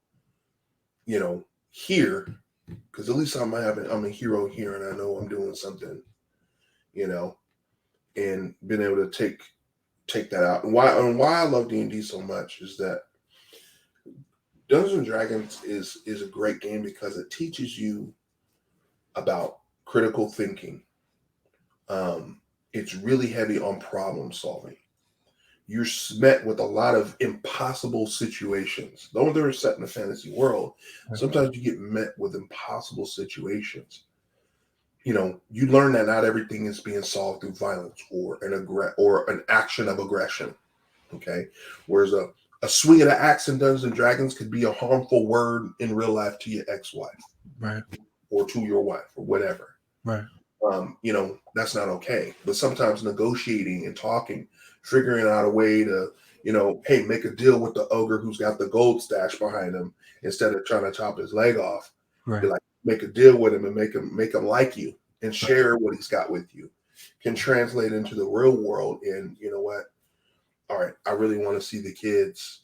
here, because at least I'm a hero here, and I know I'm doing something, and being able to take that out. And why I love D&D so much is that Dungeons and Dragons is a great game because it teaches you about critical thinking. It's really heavy on problem solving. You're met with a lot of impossible situations. Though they're set in a fantasy world, sometimes you get met with impossible situations. You learn that not everything is being solved through violence or an action of aggression. Okay, whereas a swing of the axe in Dungeons and Dragons could be a harmful word in real life to your ex-wife, right, or to your wife, or whatever. Right. That's not okay. But sometimes negotiating and talking, figuring out a way to, hey, make a deal with the ogre who's got the gold stash behind him instead of trying to chop his leg off. Right. Be like, make a deal with him and make him like you and share what he's got with you. Can translate into the real world. And you know what? All right, I really want to see the kids.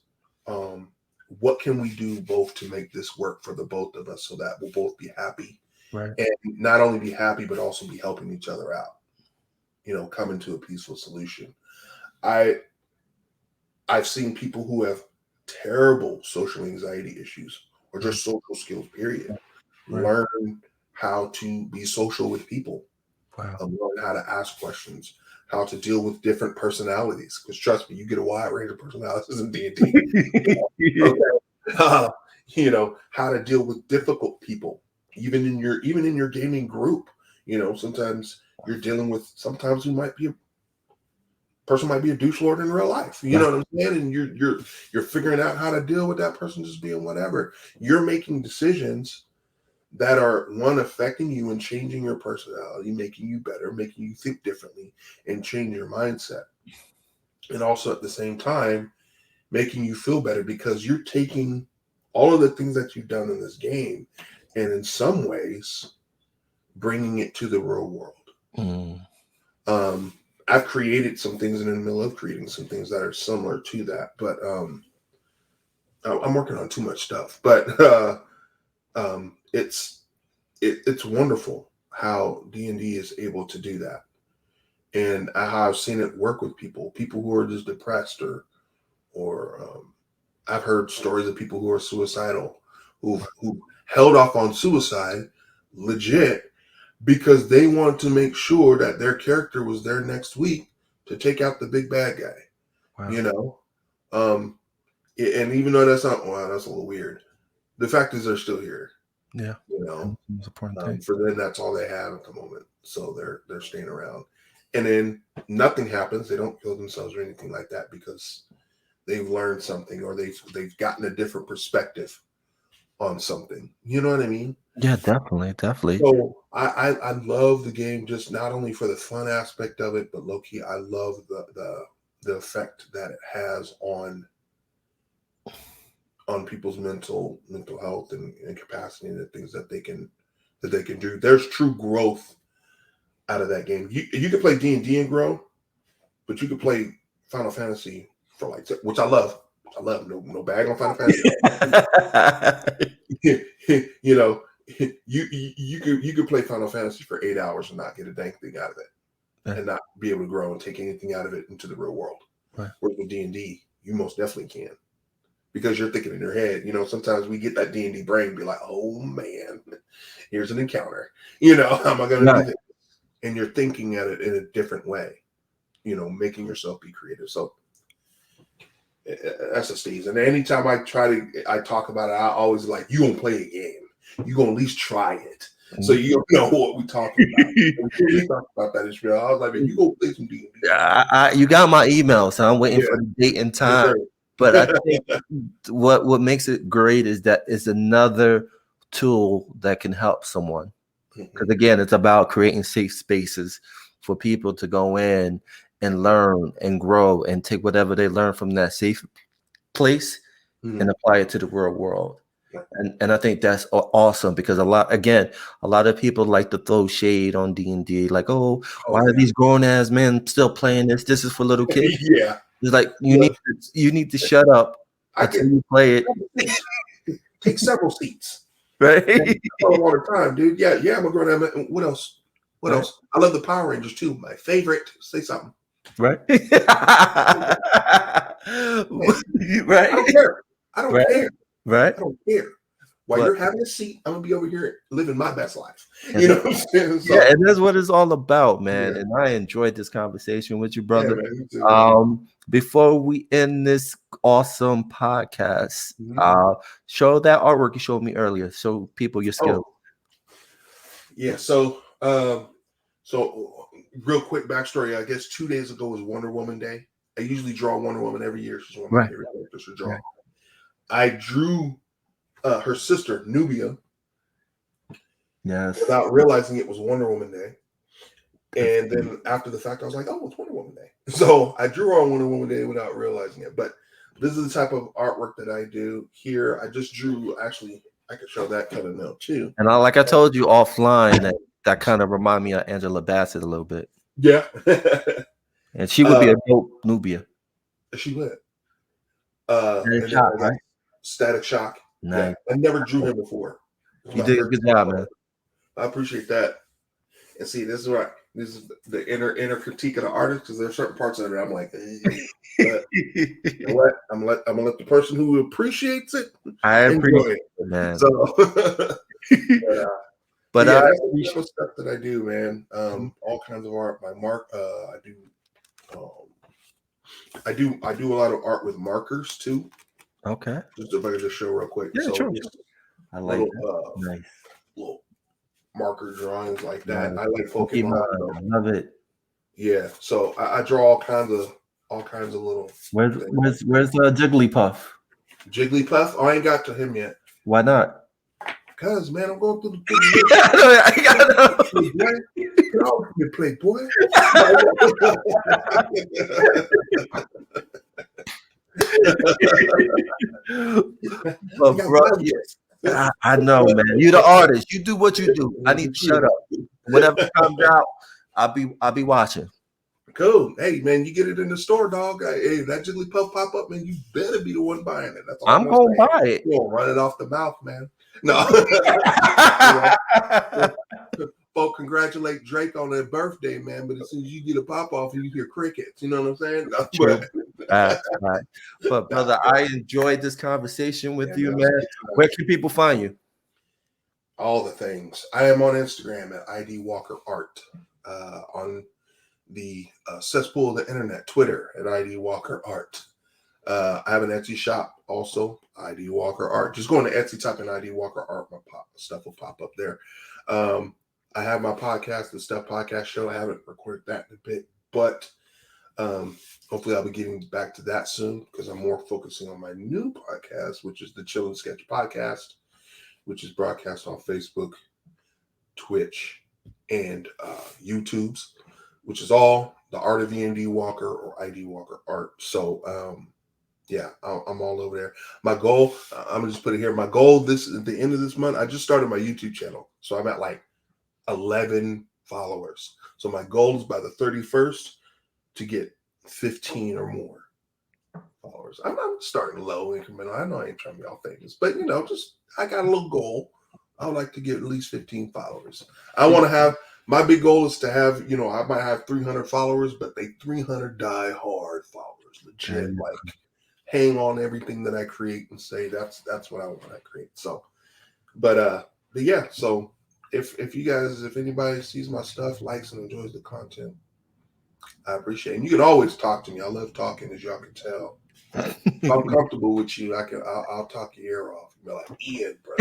What can we do both to make this work for the both of us so that we'll both be happy? Right. And not only be happy, but also be helping each other out, coming to a peaceful solution. I've seen people who have terrible social anxiety issues or just social skills, period, learn how to be social with people Wow. Learn how to ask questions, how to deal with different personalities. Because trust me, you get a wide range of personalities in D&D. Okay. You know, how to deal with difficult people, even in your gaming group. You know, sometimes you're dealing with sometimes person might be a douche lord in real life. You know what I'm saying? And you're figuring out how to deal with that person just being whatever. You're making decisions that are affecting you and changing your personality, making you better, making you think differently, and change your mindset. And also at the same time, making you feel better because you're taking all of the things that you've done in this game and in some ways bringing it to the real world. I've created some things in the middle of creating some things that are similar to that, but I'm working on too much stuff. But it's wonderful how D&D is able to do that, and how I've seen it work with people who are just depressed or I've heard stories of people who are suicidal, who held off on suicide, legit, because they want to make sure that their character was there next week to take out the big bad guy. Wow. You know, and even though that's a little weird. The fact is they're still here. Yeah, you know, it's important thing. For them, that's all they have at the moment, so they're staying around. And then nothing happens; they don't kill themselves or anything like that because they've learned something or they've gotten a different perspective on something. You know what I mean? Yeah, definitely. So I love the game just not only for the fun aspect of it, but low key I love the effect that it has on people's mental health and capacity and the things that they can do. There's true growth out of that game. You can play D&D and grow, but you can play Final Fantasy for which I love. No bag on Final Fantasy. You know, you could play Final Fantasy for 8 hours and not get a dang thing out of it, and not be able to grow and take anything out of it into the real world. Right. Whereas with D&D, you most definitely can, because you're thinking in your head. You know, sometimes we get that D&D brain and be like, "Oh man, here's an encounter. You know, how am I going to do this?" And you're thinking at it in a different way. You know, making yourself be creative. So that's a stage. And anytime I talk about it, I always like, you gonna play a game, you gonna at least try it, so you know what we talking about. We talked about that as well. I was like, man, you go play some D&D. You got my email, so I'm waiting for the date and time. Yes, but I think what makes it great is that it's another tool that can help someone. Because again, it's about creating safe spaces for people to go in and learn and grow and take whatever they learn from that safe place and apply it to the real world. And I think that's awesome, because a lot of people like to throw shade on D&D, like, why are these grown ass men still playing this? This is for little kids. Yeah, it's like you need to shut up until you play it. Take several seats, right? All the time, dude. Yeah, I'm a grown ass man. What else? I love the Power Rangers too. My favorite. Say something. Right. Right. I don't care. Right. I don't care. While you're having a seat, I'm gonna be over here living my best life. You know what I'm saying? So, yeah, and that's what it's all about, man. Yeah. And I enjoyed this conversation with you, brother. Yeah, man, before we end this awesome podcast, show that artwork you showed me earlier. Show people your skills. Yeah. So real quick backstory. I guess 2 days ago was Wonder Woman Day. I usually draw Wonder Woman every year. She's one of my favorite characters to draw. Right. I drew her sister Nubia. Yes. Without realizing it was Wonder Woman Day. And then after the fact, I was like, "Oh, it's Wonder Woman Day." So I drew her on Wonder Woman Day without realizing it. But this is the type of artwork that I do here. I just drew. Actually, I could show that kind of note too. And like I told you offline, that kind of remind me of Angela Bassett a little bit. Yeah. And she would be a dope Nubia. She would. Static Shock, right? Static Shock. Nice. Yeah. I never drew him before. You did a good job, man. I appreciate that. And see, this is the inner critique of the artist, because there's certain parts of it I'm like, but you know what? I'm gonna let the person who appreciates it. I appreciate it, man. So, But yeah, I that's the appreciate. type of stuff that I do, man. All kinds of art. I do a lot of art with markers too. Okay. Just if I could just show real quick. Yeah, So sure. just I like little that. Nice. little marker drawings like that. Nice. I like Pokemon. I love it. Yeah. So I draw all kinds of little Where's things. Jigglypuff? Jigglypuff? I ain't got to him yet. Why not? Cause man, I'm going through the I gotta play boy. But bro, I know, man. You the artist. You do what you do. I need to shut up. Whenever it comes out, I'll be watching. Cool. Hey man, you get it in the store, dog. Hey, that Jigglypuff pop up, man. You better be the one buying it. That's all I'm gonna buy it. You won't run it off the mouth, man. No. Folk congratulate Drake on their birthday, man. But as soon as you get a pop off, you hear crickets. You know what I'm saying? True. Right. But brother, I enjoyed this conversation with you, man. Where can people find you? All the things. I am on Instagram at ID Walker Art. On the cesspool of the internet, Twitter at ID Walker Art. I have an Etsy shop also, ID Walker Art. Just go on to Etsy, type in ID Walker Art, my stuff will pop up there. I have my podcast, the Stuff Podcast Show. I haven't recorded that in a bit, but hopefully I'll be getting back to that soon because I'm more focusing on my new podcast, which is the Chill and Sketch Podcast, which is broadcast on Facebook, Twitch, and YouTube's, which is all the Art of END Walker or ID Walker Art. So yeah, I'm all over there. My goal, I'm gonna just put it here. My goal at the end of this month, I just started my YouTube channel, so I'm at like 11 followers. So my goal is by the 31st to get 15 or more followers. I'm starting low incremental. I know I ain't trying to be all famous, but just I got a little goal. I would like to get at least 15 followers. I want to have. My big goal is to have, I might have 300 followers, but they 300 die-hard followers, legit, like hang on everything that I create and say that's what I want to create. So, but yeah. So if anybody sees my stuff, likes and enjoys the content, I appreciate it. And you can always talk to me. I love talking, as y'all can tell. If I'm comfortable with you, I'll talk your ear off. You're like, Ian, bro.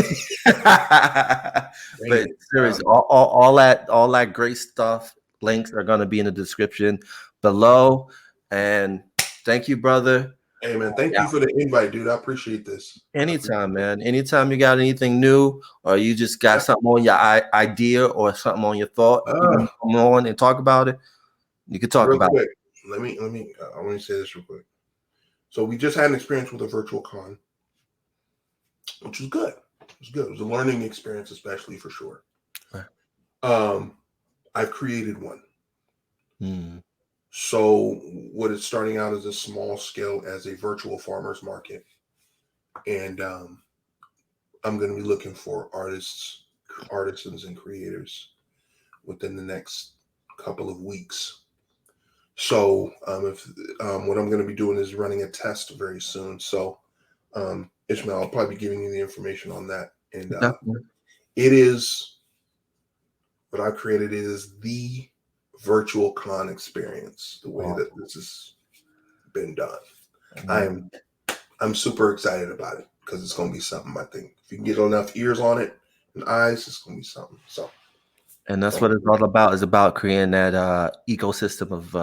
But seriously, all that great stuff, links are gonna be in the description below. And thank you, brother. Hey man, thank you for the invite, dude. I appreciate this. Anytime, man. Anytime you got anything new or you just got something on your idea or something on your thought, you can come on and talk about it. You can talk about it. I want to say this real quick. So we just had an experience with a virtual con, which was good. It was good. It was a learning experience, especially for sure. Right. I've created one. So what is starting out as a small scale as a virtual farmers market. And I'm going to be looking for artisans and creators within the next couple of weeks. So what I'm going to be doing is running a test very soon. So Ishmael, I'll probably be giving you the information on that. And it is what I created is the virtual con experience, the way that this has been done. I'm super excited about it because it's going to be something. I think if you can get enough ears on it and eyes, it's going to be something. So. And that's what it's all about. Is about creating that ecosystem of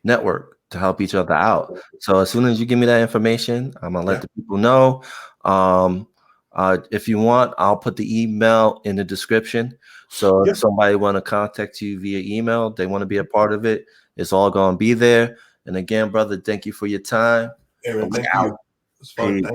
network to help each other out. So as soon as you give me that information, I'm gonna let the people know. If you want, I'll put the email in the description. So if somebody want to contact you via email, they want to be a part of it, it's all gonna be there. And again, brother, thank you for your time. Hey, man, thank you. It's fun.